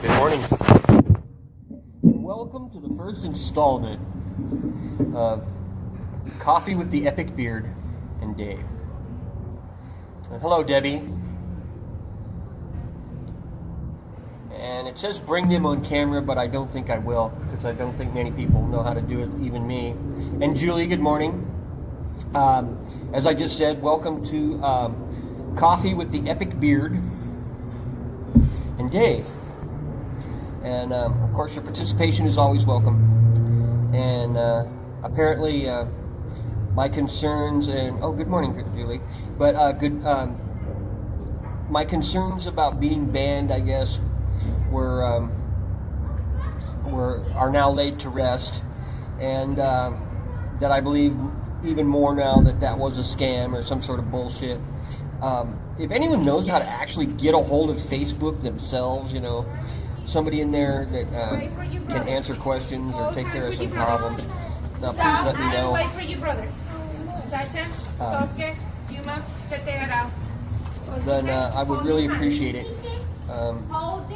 Good morning. And welcome to the first installment of Coffee with the Epic Beard and Dave. Hello, Debbie. And it says bring them on camera, but I don't think I will, because I don't think many people know how to do it, even me. And Julie, good morning. As I just said, welcome to Coffee with the Epic Beard and Dave. And of course, your participation is always welcome. And apparently, my concerns and good morning, Julie. But my concerns about being banned, I guess, are now laid to rest, and that I believe even more now that was a scam or some sort of bullshit. If anyone knows how to actually get a hold of Facebook themselves, somebody in there that can answer questions or take care of some problems, now please let me know. Wait for you, brother. Then I would really appreciate it,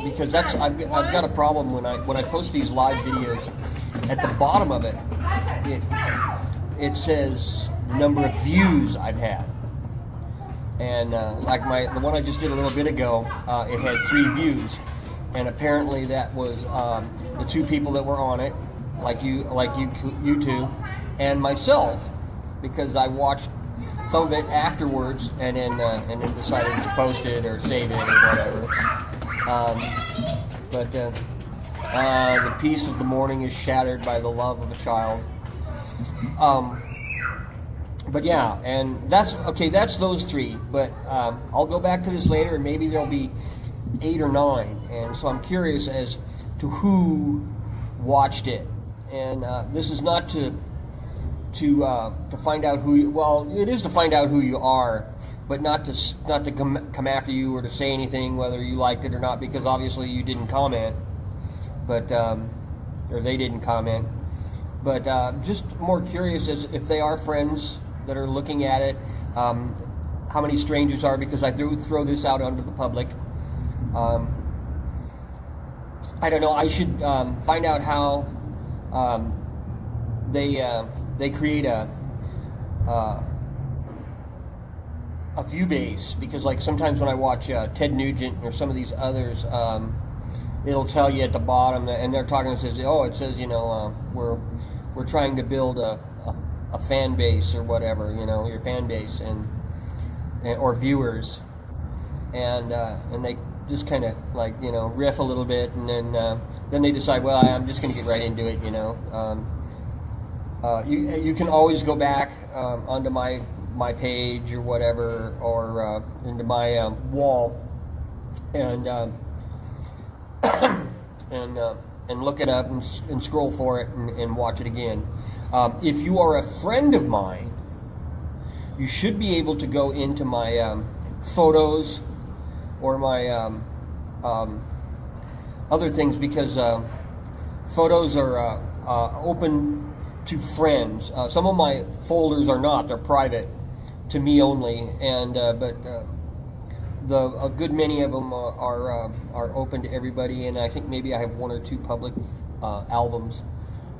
because I've got a problem when I post these live videos. At the bottom of it, it says the number of views I've had, and like the one I just did a little bit ago, it had 3 views. And apparently that was the 2 people that were on it, like you two, and myself, because I watched some of it afterwards and then decided to post it or save it or whatever. But the peace of the morning is shattered by the love of a child. But yeah, and that's okay. That's those 3. But I'll go back to this later, and maybe there'll be 8 or 9, and so I'm curious as to who watched it. And this is not to find out who you. Well, it is to find out who you are, but not to come after you or to say anything whether you liked it or not, because obviously you didn't comment, but or they didn't comment. But just more curious as if they are friends that are looking at it. How many strangers are, because I throw this out onto the public. I don't know. I should find out how they create a view base, because like sometimes when I watch Ted Nugent or some of these others, it'll tell you at the bottom, and they're talking. It says we're trying to build a fan base or whatever, your fan base and or viewers, and they just kind of like riff a little bit, and then they decide, well, I'm just going to get right into it. You can always go back onto my page or whatever, or into my wall, and look it up and scroll for it and watch it again. If you are a friend of mine, you should be able to go into my photos or my other things, because photos are open to friends. Some of my folders are not; they're private to me only, and but a good many of them are open to everybody. And I think maybe I have 1 or 2 public albums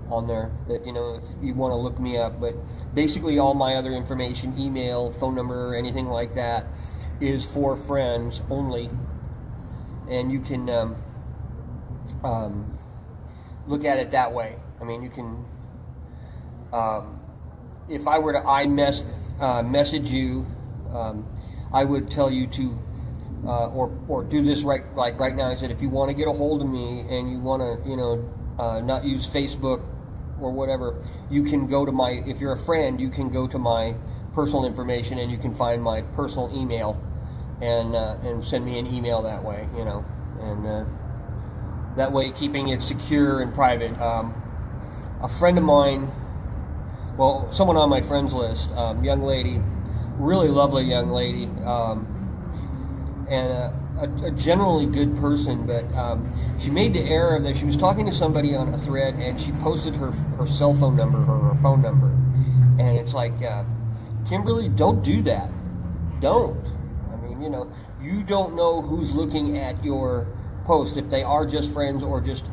on there that if you want to look me up. But basically, all my other information, email, phone number, anything like that, is for friends only, and you can look at it that way. I mean, you can. If I were to message you, I would tell you to, or do this right now. I said, if you want to get a hold of me and you want to, not use Facebook or whatever, you can go to if you're a friend, you can go to my personal information, and you can find my personal email, and send me an email that way, and that way keeping it secure and private. A friend of mine, well, someone on my friends list, young lady, really lovely young lady, and a generally good person, but she made the error that she was talking to somebody on a thread, and she posted her cell phone number or her phone number, and it's like, Kimberly, don't do that. Don't. I mean, you don't know who's looking at your post, if they are just friends or just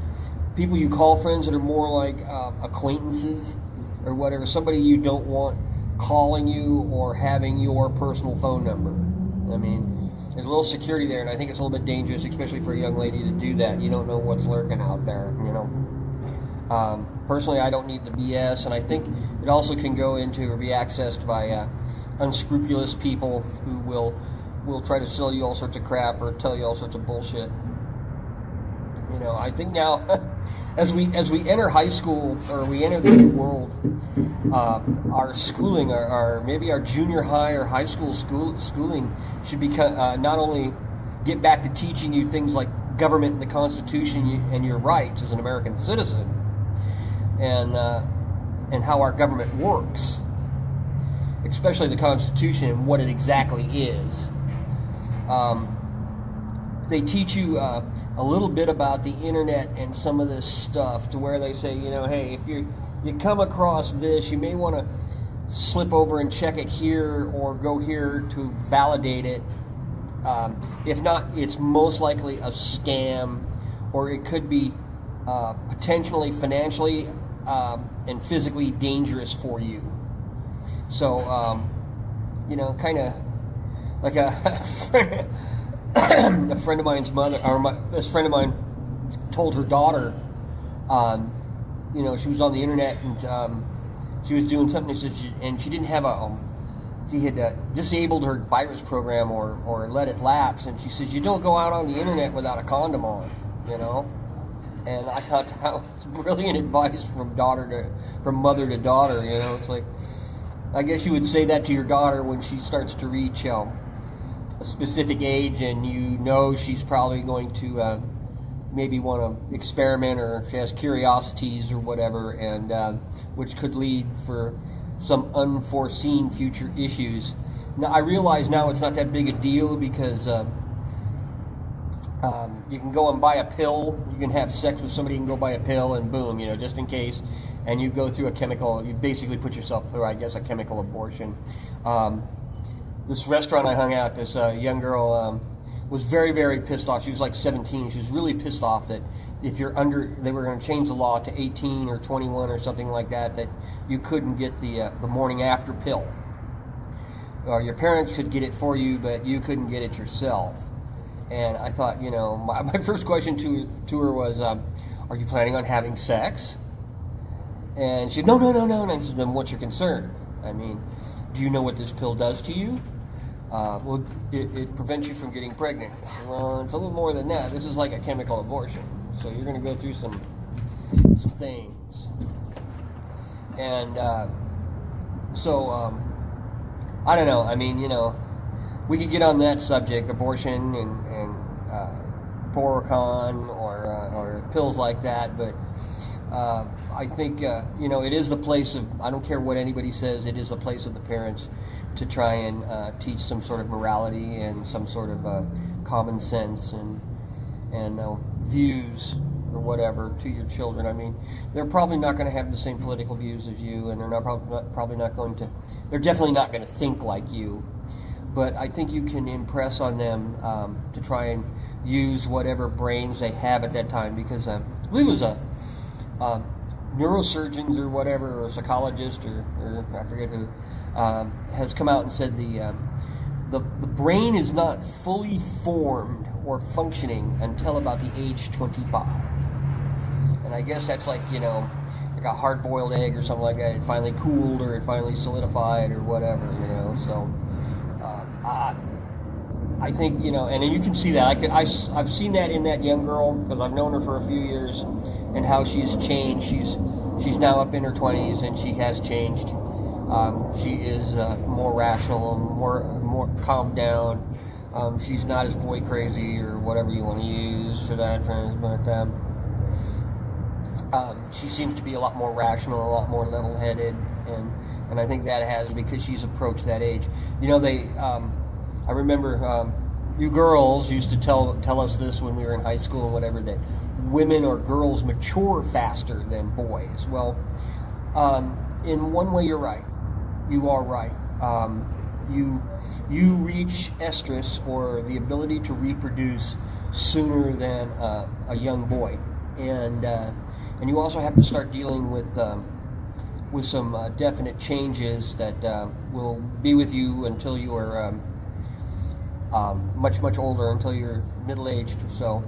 people you call friends that are more like acquaintances or whatever, somebody you don't want calling you or having your personal phone number. I mean, there's a little security there, and I think it's a little bit dangerous, especially for a young lady to do that. You don't know what's lurking out there, you know. Personally, I don't need the BS, and I think it also can go into or be accessed by unscrupulous people who will try to sell you all sorts of crap or tell you all sorts of bullshit. You know, I think now, as we enter high school or we enter the new world, our schooling, maybe our junior high or high school schooling should be not only get back to teaching you things like government and the Constitution and your rights as an American citizen, and how our government works, especially the Constitution and what it exactly is. They teach you a little bit about the internet and some of this stuff, to where they say, you know, hey, if you come across this, you may want to slip over and check it here or go here to validate it. If not, it's most likely a scam, or it could be potentially financially and physically dangerous for you. So, you know, kind of like a friend of mine's mother, or this friend of mine told her daughter, you know, she was on the internet and she was doing something, and she didn't have she had disabled her virus program or let it lapse, and she says, you don't go out on the internet without a condom on, you know. And I thought that was brilliant advice from mother to daughter, you know. It's like, I guess you would say that to your daughter when she starts to reach a specific age, and you know she's probably going to maybe want to experiment, or she has curiosities or whatever, and which could lead for some unforeseen future issues. Now, I realize now it's not that big a deal, because you can go and buy a pill, you can have sex with somebody, you can go buy a pill, and boom, you know, just in case, and you go through you basically put yourself through, I guess, a chemical abortion. This restaurant I hung out, this young girl was very, very pissed off. She was like 17. She was really pissed off that if you're they were going to change the law to 18 or 21 or something like that, that you couldn't get the morning after pill. Or your parents could get it for you, but you couldn't get it yourself. And I thought, you know, my first question to her was, are you planning on having sex? And she said, no. And I said, then what's your concern? I mean, do you know what this pill does to you? Well, it prevents you from getting pregnant. I said, well, it's a little more than that. This is like a chemical abortion. So you're going to go through some things. And I don't know. I mean, you know, we could get on that subject, abortion and Porocon or pills like that, but I think, you know, it is the place of, I don't care what anybody says, it is the place of the parents to try and teach some sort of morality and some sort of common sense and views or whatever to your children. I mean, they're probably not going to have the same political views as you, and they're they're definitely not going to think like you. But I think you can impress on them to try and use whatever brains they have at that time, because I believe it was a neurosurgeons or whatever, or a psychologist or I forget who, has come out and said the brain is not fully formed or functioning until about the age 25. And I guess that's like, you know, like a hard-boiled egg or something like that. It finally cooled, or it finally solidified, or whatever, you know. So I think, you know, and you can see that. I've seen that in that young girl, because I've known her for a few years, and how she's changed. She's now up in her 20s, and she has changed. She is more rational, more calmed down. She's not as boy crazy or whatever you want to use for that, but she seems to be a lot more rational, a lot more level-headed, and I think that has, because she's approached that age. You know, I remember you girls used to tell us this when we were in high school or whatever, that women or girls mature faster than boys. Well, in one way you're right. You are right. You reach estrus, or the ability to reproduce, sooner than a young boy, and you also have to start dealing with some definite changes that will be with you until you are much older, until you're middle-aged. So,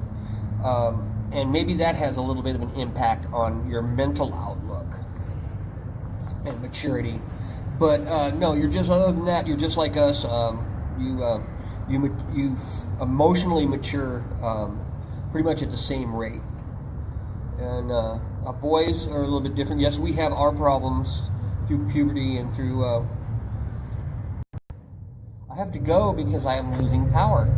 and maybe that has a little bit of an impact on your mental outlook and maturity. But no, you're just, other than that, you're just like us. You emotionally mature pretty much at the same rate. And boys are a little bit different. Yes, we have our problems through puberty and through. I have to go because I am losing power,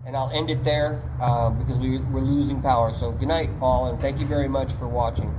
and I'll end it there because we're losing power. So good night, all, and thank you very much for watching.